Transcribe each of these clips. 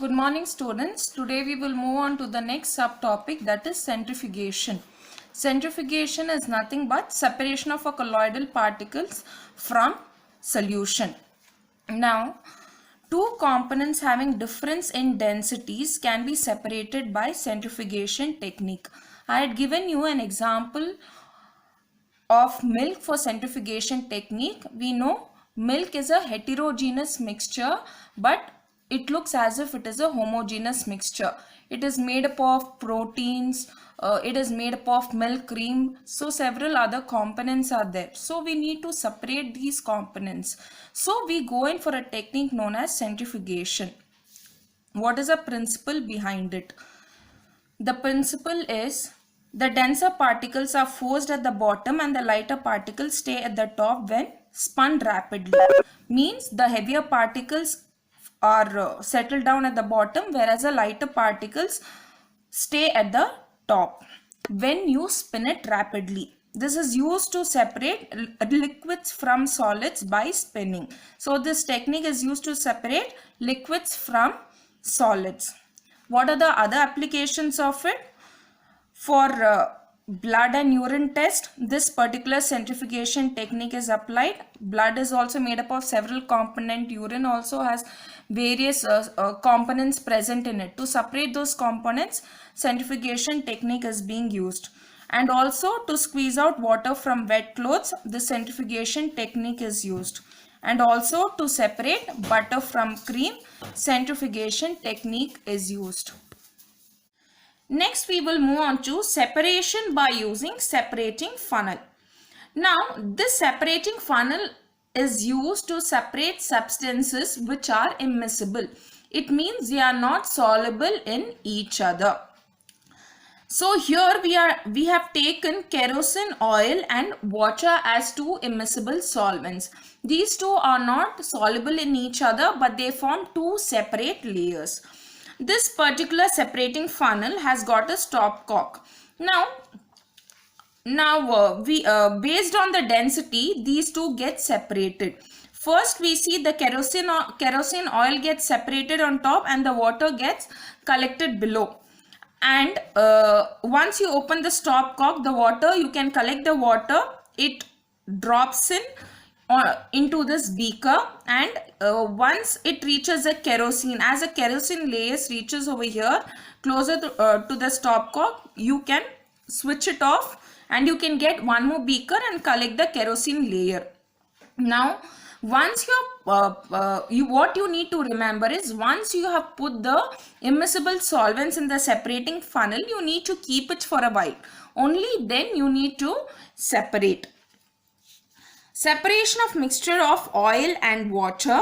Good morning, students. Today we will move on to the next subtopic, that is centrifugation. Centrifugation is nothing but separation of a colloidal particles from solution. Now, two components having difference in densities can be separated by centrifugation technique. I had given you an example of milk for centrifugation technique. We know milk is a heterogeneous mixture, but it looks as if it is a homogeneous mixture. It is made up of proteins, it is made up of milk cream, so several other components are there. So we need to separate these components. So we go in for a technique known as centrifugation. What is the principle behind it? The principle is the denser particles are forced at the bottom and the lighter particles stay at the top when spun rapidly. Means the heavier particles are settled down at the bottom, whereas the lighter particles stay at the top when you spin it rapidly. This is used to separate liquids from solids by spinning. So this technique is used to separate liquids from solids. What are the other applications of it? For blood and urine test, this particular centrifugation technique is applied. Blood is also made up of several components. Urine also has various components present in it. To separate those components, centrifugation technique is being used. And also to squeeze out water from wet clothes, the centrifugation technique is used. And also to separate butter from cream, centrifugation technique is used. Next, we will move on to separation by using separating funnel. Now, this separating funnel is used to separate substances which are immiscible. It means they are not soluble in each other. So here we have taken kerosene oil and water as two immiscible solvents. These two are not soluble in each other, but they form two separate layers. This particular separating funnel has got a stopcock. Now based on the density, these two get separated. First, we see the kerosene oil gets separated on top and the water gets collected below. And once you open the stopcock, the water, you can collect the water. It drops into this beaker, and once it reaches a kerosene, as a kerosene layers reaches over here closer to the stopcock, you can switch it off and you can get one more beaker and collect the kerosene layer. Now once what you need to remember is, once you have put the immiscible solvents in the separating funnel, you need to keep it for a while. Only then you need to separate. Separation of mixture of oil and water.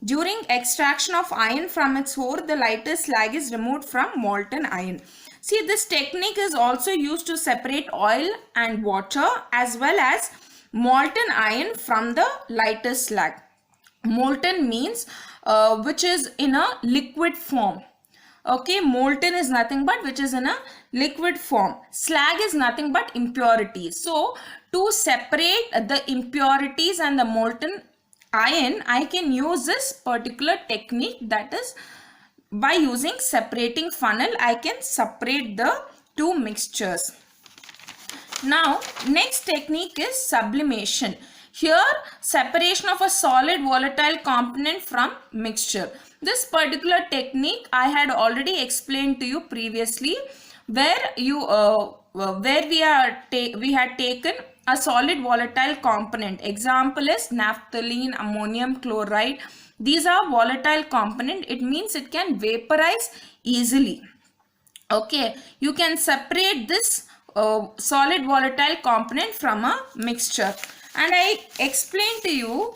During extraction of iron from its ore, the lighter slag is removed from molten iron. See, this technique is also used to separate oil and water as well as molten iron from the lighter slag. Molten means which is in a liquid form. Okay, molten is nothing but which is in a liquid form. Slag is nothing but impurities. So to separate the impurities and the molten iron, I can use this particular technique, that is by using separating funnel, I can separate the two mixtures. Now, next technique is sublimation. Here, separation of a solid volatile component from mixture. This particular technique I had already explained to you previously, where we had taken a solid volatile component. Example is naphthalene, ammonium chloride. These are volatile component. It means it can vaporize easily. Okay, you can separate this solid volatile component from a mixture, and I explained to you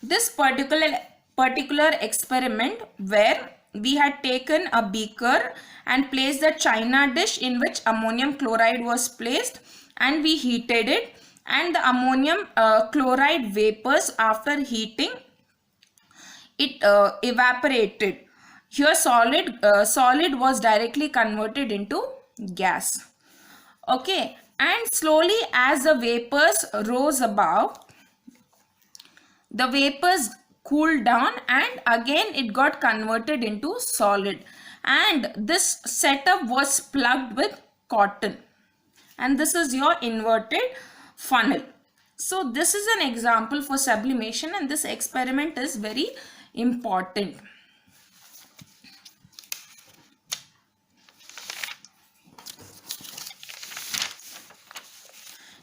this particular experiment where we had taken a beaker and placed the china dish in which ammonium chloride was placed, and we heated it, and the ammonium chloride vapors, after heating it, evaporated. Here solid was directly converted into gas. Okay, and slowly as the vapors rose above, the vapors cooled down, and again it got converted into solid. And this setup was plugged with cotton. And this is your inverted funnel. So this is an example for sublimation, and this experiment is very important.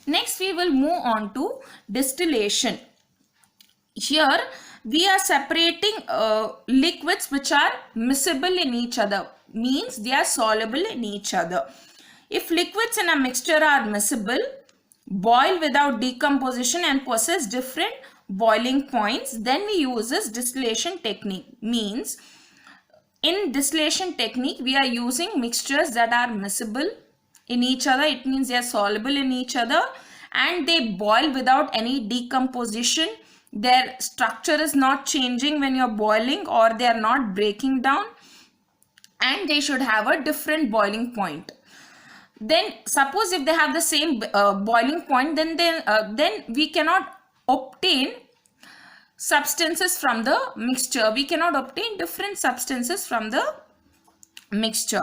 Next, we will move on to distillation. Here, we are separating liquids which are miscible in each other, means they are soluble in each other. If liquids in a mixture are miscible, boil without decomposition and possess different boiling points, then we use this distillation technique. Means in distillation technique, we are using mixtures that are miscible in each other. It means they are soluble in each other and they boil without any decomposition. Their structure is not changing when you're boiling, or they are not breaking down, and they should have a different boiling point. Then suppose if they have the same boiling point, then we cannot obtain substances from the mixture. We cannot obtain different substances from the mixture.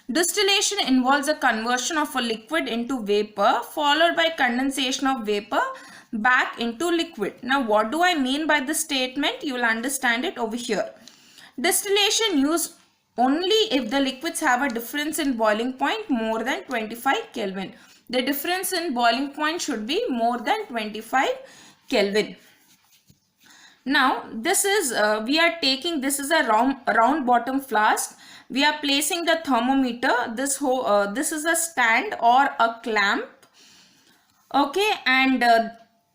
Distillation involves a conversion of a liquid into vapor, followed by condensation of vapor back into liquid. Now, what do I mean by this statement? You will understand it over here. Distillation used only if the liquids have a difference in boiling point more than 25 Kelvin. The difference in boiling point should be more than 25 Kelvin. Now, this is, we are taking, this is a round bottom flask. We are placing the thermometer. This is a stand or a clamp. Okay, and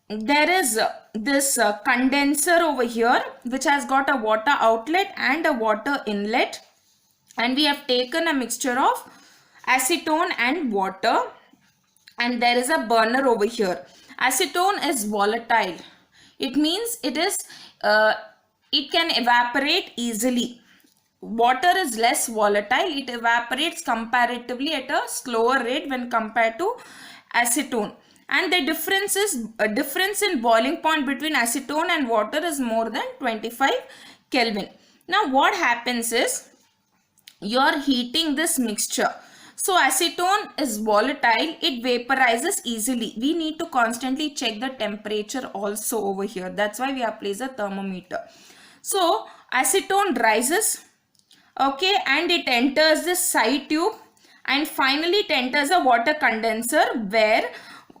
there is this condenser over here which has got a water outlet and a water inlet, and we have taken a mixture of acetone and water, and there is a burner over here. Acetone is volatile. It means it can evaporate easily. Water is less volatile. It evaporates comparatively at a slower rate when compared to acetone. And the difference in boiling point between acetone and water is more than 25 Kelvin. Now what happens is, you are heating this mixture. So acetone is volatile, it vaporizes easily. We need to constantly check the temperature also over here. That's why we have placed a thermometer. So acetone rises, okay, and it enters this side tube, and finally it enters a water condenser where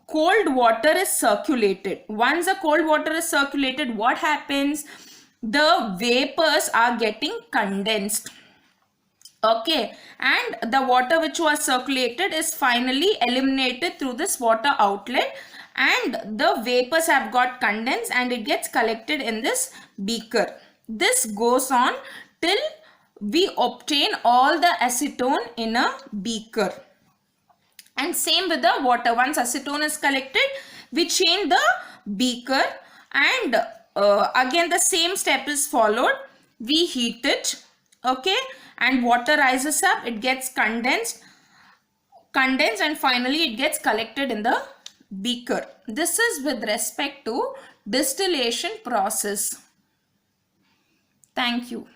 cold water is circulated. Once the cold water is circulated, what happens? The vapors are getting condensed. Okay, and the water which was circulated is finally eliminated through this water outlet, and the vapors have got condensed and it gets collected in this beaker. This goes on till we obtain all the acetone in a beaker. And same with the water. Once acetone is collected, we change the beaker, and again the same step is followed. We heat it, okay, and water rises up, it gets condensed, and finally it gets collected in the beaker. This is with respect to distillation process. Thank you.